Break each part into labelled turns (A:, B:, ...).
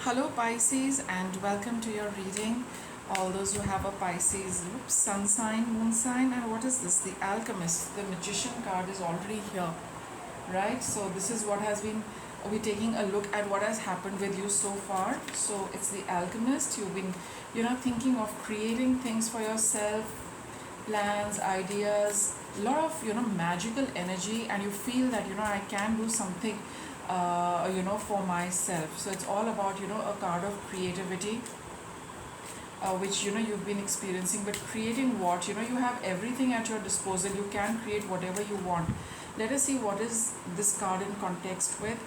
A: Hello Pisces and welcome to your reading. All those who have a Pisces sun sign, moon sign, and what is this? The Alchemist, the Magician card is already here, right? So this is what has been. We're taking a look at what has happened with you so far. So it's the Alchemist. You've been, thinking of creating things for yourself, plans, ideas, a lot of magical energy, and you feel that I can do something for myself. So it's all about a card of creativity, which you've been experiencing. But creating what? You have everything at your disposal. You can create whatever you want. Let us see what is this card in context with.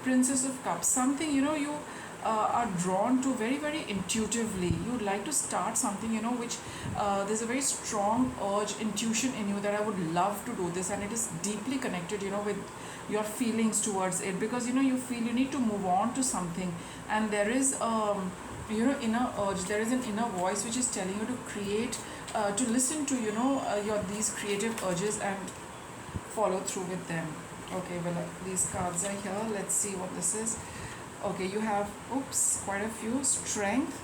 A: Princess of Cups. Something you are drawn to very very intuitively. You'd like to start something which there's a very strong urge, intuition in you that I would love to do this, and it is deeply connected with your feelings towards it, because you feel you need to move on to something, and there is inner urge, there is an inner voice which is telling you to create, to listen to your these creative urges and follow through with them. Okay, well, these cards are here. Let's see what this is. Okay, you have, quite a few. Strength.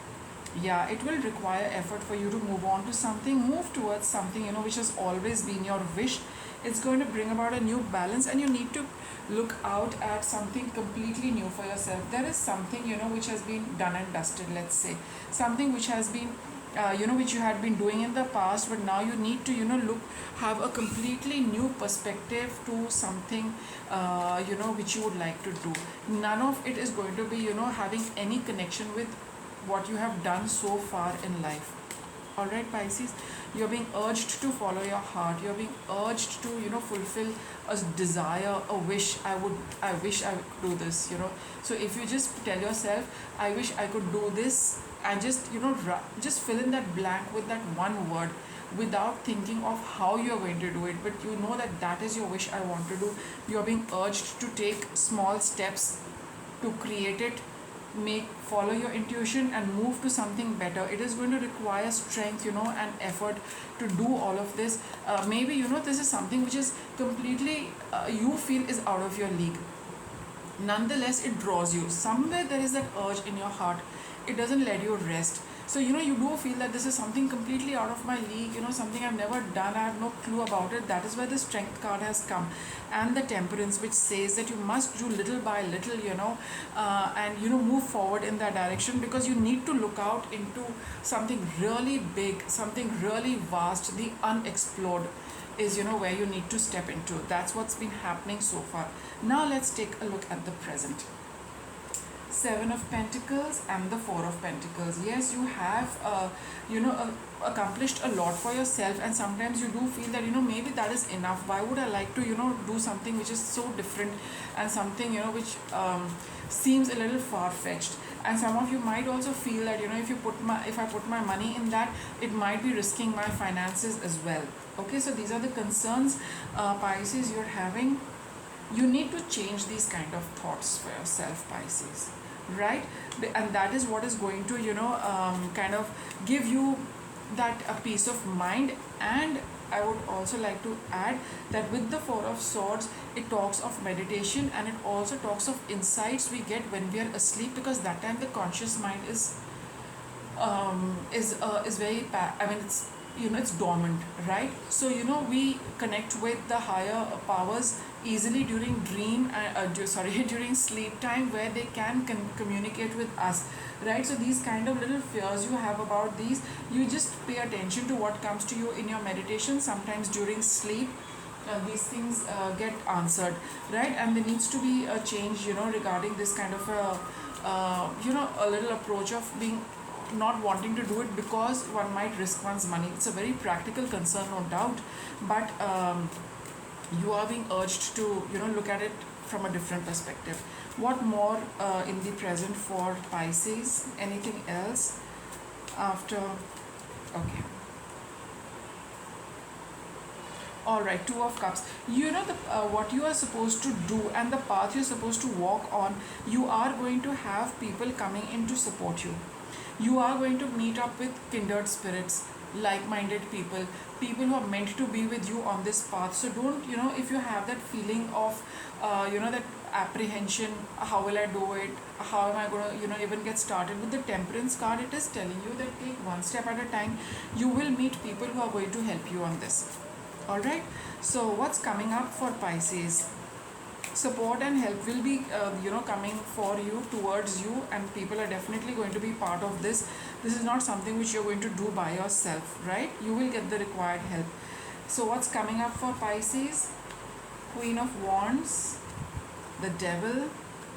A: Yeah, it will require effort for you to move on to something, move towards something, which has always been your wish. It's going to bring about a new balance, and you need to look out at something completely new for yourself. There is something, which has been done and dusted, let's say. Something which has been which you had been doing in the past, but now you need to have a completely new perspective to something which you would like to do. None of it is going to be having any connection with what you have done so far in life. All right, Pisces, you're being urged to follow your heart. You're being urged to fulfill a desire, a wish. I wish I could do this. So if you just tell yourself, I wish I could do this, and just just fill in that blank with that one word, without thinking of how you're going to do it, but that that is your wish. I want to do. You're being urged to take small steps to create it, follow your intuition and move to something better. It is going to require strength and effort to do all of this. Maybe this is something which is completely you feel is out of your league. Nonetheless, it draws you somewhere. There is that urge in your heart. It doesn't let you rest. So you do feel that this is something completely out of my league, something I've never done, I have no clue about it. That is where the Strength card has come, and the Temperance, which says that you must do little by little, and move forward in that direction, because you need to look out into something really big, something really vast. The unexplored is where you need to step into. That's what's been happening so far. Now let's take a look at the present. Seven of Pentacles and the Four of Pentacles. Yes, you have accomplished a lot for yourself, and sometimes you do feel that maybe that is enough. Why would I like to do something which is so different, and something which seems a little far-fetched. And some of you might also feel that if I put my money in that, it might be risking my finances as well. Okay, so these are the concerns, Pisces, you're having. You need to change these kind of thoughts for yourself, Pisces, right? And that is what is going to kind of give you that a peace of mind. And I would also like to add that with the Four of Swords, it talks of meditation, and it also talks of insights we get when we are asleep, because that time the conscious mind is very it's dormant, right? So we connect with the higher powers easily during during sleep time, where they can communicate with us, right? So these kind of little fears you have about these, you just pay attention to what comes to you in your meditation. Sometimes during sleep, these things get answered, right? And there needs to be a change regarding this kind of a little approach of being not wanting to do it, because one might risk one's money. It's a very practical concern, no doubt, but you are being urged to look at it from a different perspective. What more in the present for Pisces? Anything else after? Okay. All right, Two of Cups. What you are supposed to do and the path you're supposed to walk on. You are going to have people coming in to support you. You are going to meet up with kindred spirits, like-minded people, people who are meant to be with you on this path. So don't, if you have that feeling of that apprehension, how will I do it, how am I going to even get started with the temperance card, it is telling you that take one step at a time. You will meet people who are going to help you on this. All right. So what's coming up for Pisces? Support and help will be coming for you, towards you, and people are definitely going to be part of this. This is not something which you're going to do by yourself, right? You will get the required help. So what's coming up for Pisces? Queen of Wands, the Devil,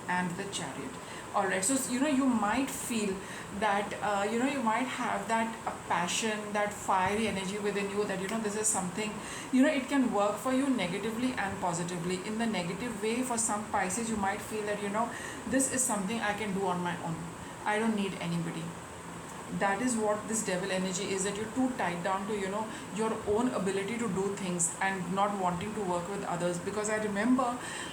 A: and the Chariot. All right, so you might feel that you might have that passion, that fiery energy within you, that this is something, it can work for you negatively and positively. In the negative way, for some Pisces, you might feel that this is something I can do on my own, I don't need anybody. That is what this devil energy is, that you're too tied down to your own ability to do things and not wanting to work with others. Because I remember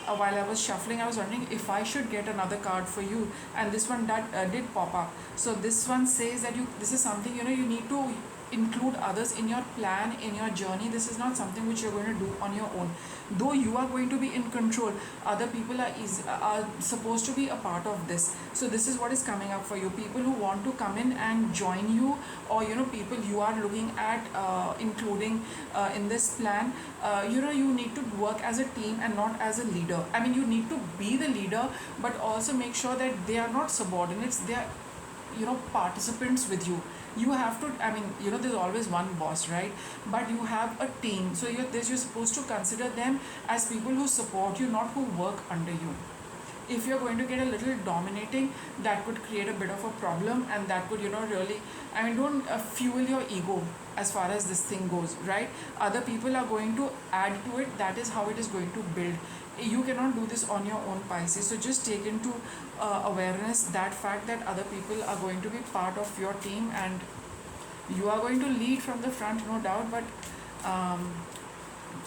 A: while I was shuffling, I was wondering if I should get another card for you, and this one that did pop up. So this one says that this is something you need to include others in your plan, in your journey. This is not something which you're going to do on your own. Though you are going to be in control, other people are supposed to be a part of this. So this is what is coming up for you. People who want to come in and join you, or people you are looking at including in this plan. You need to work as a team and not as a leader. I mean, you need to be the leader, but also make sure that they are not subordinates, they are participants with you. You have to, I mean, there's always one boss, right? But you have a team, so you're supposed to consider them as people who support you, not who work under you. If you're going to get a little dominating, that could create a bit of a problem, and that could really, I mean, don't fuel your ego as far as this thing goes, right? Other people are going to add to it. That is how it is going to build. You cannot do this on your own, Pisces. So just take into awareness that fact that other people are going to be part of your team, and you are going to lead from the front, no doubt, but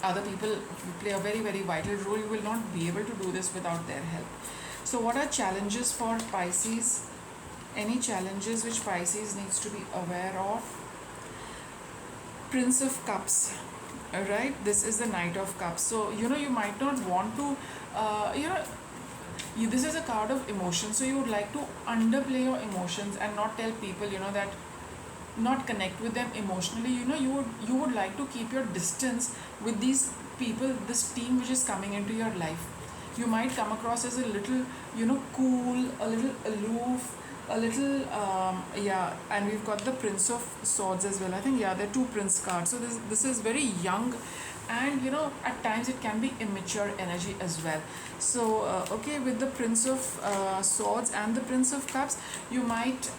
A: other people play a very, very vital role. You will not be able to do this without their help. So what are challenges for Pisces? Any challenges which Pisces needs to be aware of? Prince of Cups. Right, this is the Knight of Cups. So you might not want to this is a card of emotion, so you would like to underplay your emotions and not tell people that, not connect with them emotionally. You would like to keep your distance with these people, this team which is coming into your life. You might come across as a little cool, a little aloof, a little and we've got the Prince of Swords as well. I think there are two Prince cards. So this is very young, and at times it can be immature energy as well. So okay, with the Prince of Swords and the Prince of Cups, you might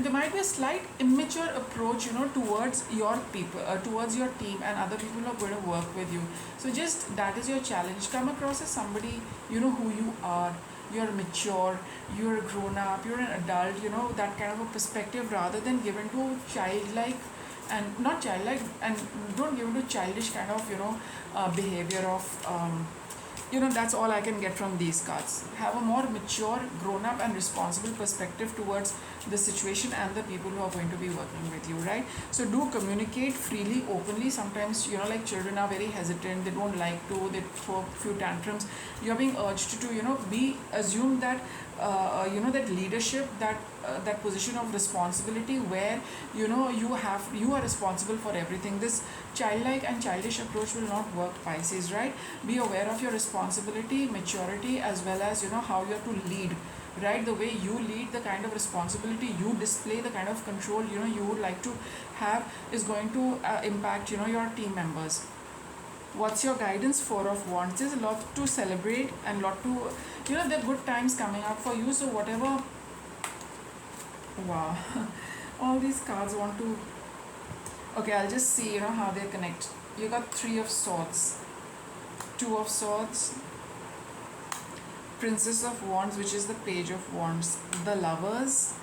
A: there might be a slight immature approach towards your people, towards your team, and other people are going to work with you. So just that is your challenge. Come across as somebody who you are. You're mature, you're grown up, you're an adult, that kind of a perspective, rather than given to childlike, and not childlike, and don't give into childish kind of behavior of that's all I can get from these cards. Have a more mature, grown up and responsible perspective towards the situation and the people who are going to be working with you, right? So do communicate freely, openly. Sometimes like children are very hesitant, they don't like to, they throw a few tantrums. You're being urged to assume that that leadership, that position of responsibility, where you are responsible for everything. This childlike and childish approach will not work, Pisces, right? Be aware of your responsibility, maturity, as well as how you have to lead, right? The way you lead, the kind of responsibility you display, the kind of control you would like to have, is going to impact your team members. What's your guidance? Four of Wands. There's a lot to celebrate and lot to there are good times coming up for you. So whatever, wow, all these cards want to, okay, I'll just see how they connect. You got Three of Swords, Two of Swords, Princess of Wands, which is the Page of Wands, the Lovers,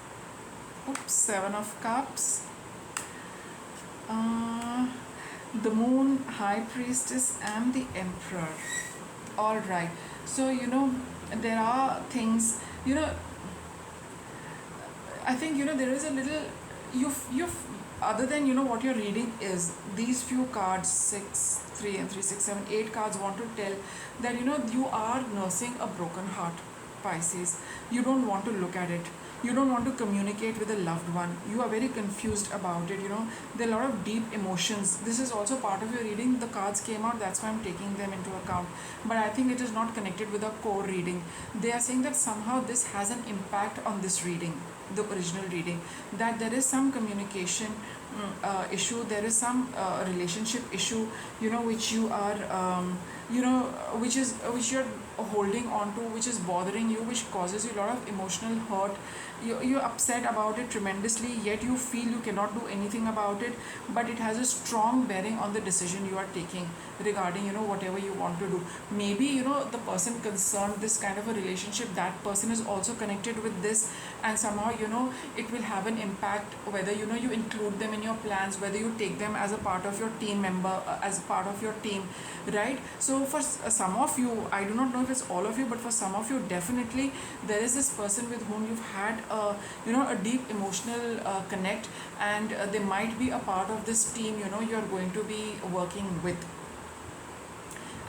A: Seven of Cups, the Moon, High Priestess, and the Emperor. All right, so there are things I think there is a little you've other than what your reading is, these few cards, 6, 3 and 3, 6, 7, 8 cards want to tell that you are nursing a broken heart, Pisces. You don't want to look at it. You don't want to communicate with a loved one. You are very confused about it. There are a lot of deep emotions. This is also part of your reading. The cards came out, that's why I'm taking them into account. But I think it is not connected with a core reading. They are saying that somehow this has an impact on this reading, the original reading, that there is some communication issue, there is some relationship issue, which you are which you're holding on to, which is bothering you, which causes you a lot of emotional hurt. You're upset about it tremendously, yet you feel you cannot do anything about it, but it has a strong bearing on the decision you are taking regarding whatever you want to do. Maybe the person concerned, this kind of a relationship, that person is also connected with this, and somehow it will have an impact, whether you include them in your plans, whether you take them as a part of your team member, as part of your team, right? So for some of you, I do not know if it's all of you, but for some of you definitely there is this person with whom you've had a deep emotional connect, and they might be a part of this team you're going to be working with,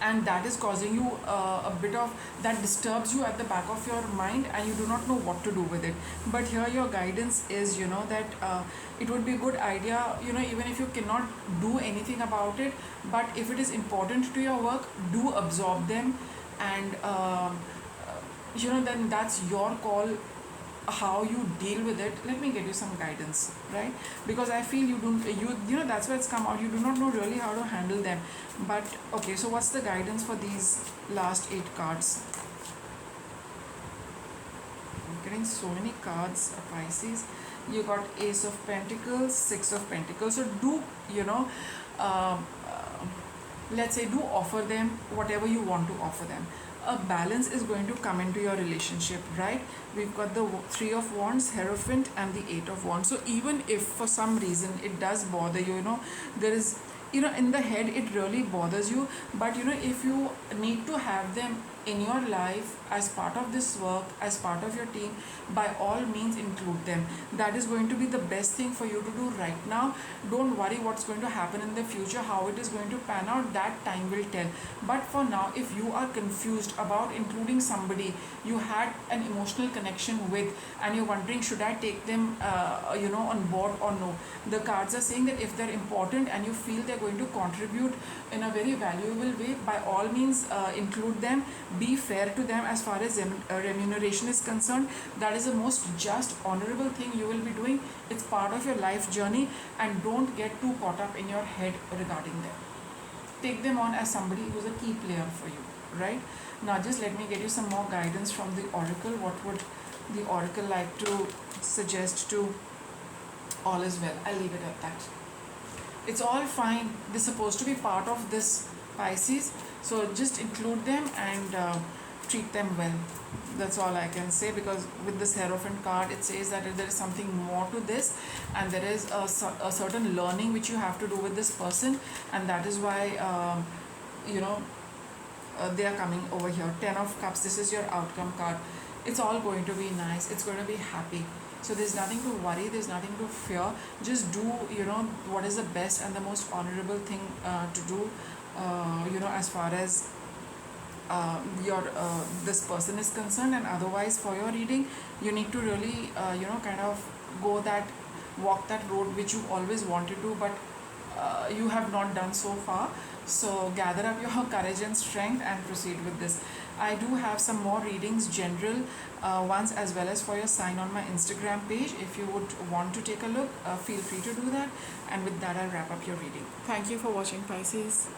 A: and that is causing you a bit of that disturbs you at the back of your mind, and you do not know what to do with it. But here your guidance is that it would be a good idea, even if you cannot do anything about it, but if it is important to your work, do absorb them, and then that's your call how you deal with it. Let me get you some guidance, right? Because I feel that's why it's come out, you do not know really how to handle them. But okay, so what's the guidance for these last 8 cards? I'm getting so many cards, Pisces. You got Ace of Pentacles, 6 of Pentacles. So do let's say, do offer them whatever you want to offer them. A balance is going to come into your relationship, right? We've got the 3 of Wands, Hierophant, and the 8 of Wands. So even if for some reason it does bother you, there is in the head it really bothers you, but if you need to have them in your life as part of this work, as part of your team, by all means include them. That is going to be the best thing for you to do right now. Don't worry what's going to happen in the future, how it is going to pan out, that time will tell. But for now, if you are confused about including somebody you had an emotional connection with, and you're wondering should I take them on board or no, the cards are saying that if they're important and you feel they're going to contribute in a very valuable way, by all means include them. Be fair to them as far as remuneration is concerned. That is the most just, honorable thing you will be doing. It's part of your life journey, and don't get too caught up in your head regarding them. Take them on as somebody who's a key player for you, right? Now just let me get you some more guidance from the oracle. What would the oracle like to suggest to all is well? I'll leave it at that. It's all fine. They're supposed to be part of this, Pisces. So just include them and treat them well. That's all I can say, because with this Hierophant card, it says that there is something more to this, and there is a certain learning which you have to do with this person, and that is why they are coming over here. 10 of Cups, this is your outcome card. It's all going to be nice. It's going to be happy. So there's nothing to worry, there's nothing to fear. Just do what is the best and the most honorable thing to do as far as your this person is concerned. And otherwise, for your reading, you need to really kind of walk that road which you always wanted to, but you have not done so far. So gather up your courage and strength and proceed with this. I do have some more readings, general ones, as well as for your sign on my Instagram page. If you would want to take a look, feel free to do that. And with that, I'll wrap up your reading. Thank you for watching, Pisces.